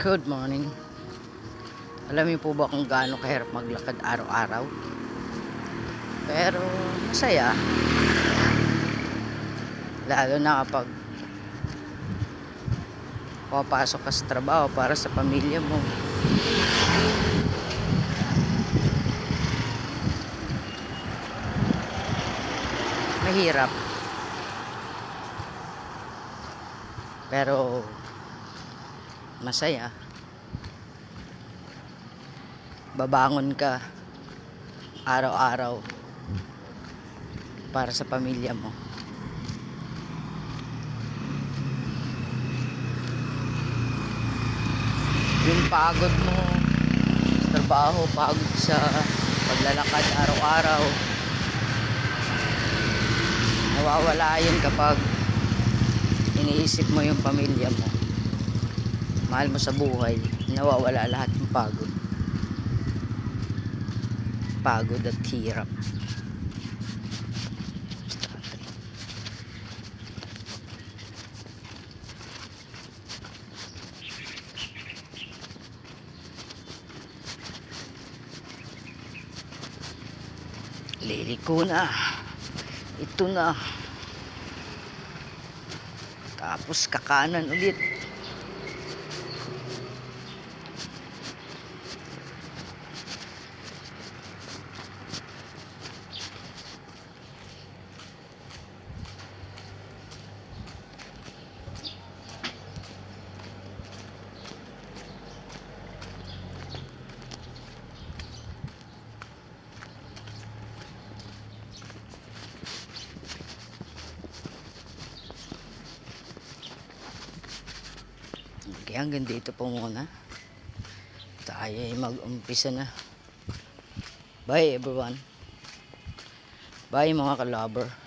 Good morning. Alam niyo po ba kung gaano kahirap maglakad araw-araw? Pero masaya. Lalo na kapag papasok ka sa trabaho para sa pamilya mo. Mahirap. Pero masaya. Babangon ka araw-araw para sa pamilya mo. Yung pagod mo sa trabaho, pagod sa paglalakad araw-araw, nawawala yun kapag iniisip mo yung pamilya mo, mahal mo sa buhay. Nawawala lahat ng pagod at hirap. Liliko na, ito na, tapos kakanan ulit. Okay, hanggang dito po muna. Tayo ay mag-umpisa na. Bye everyone. Bye mga ka-lover.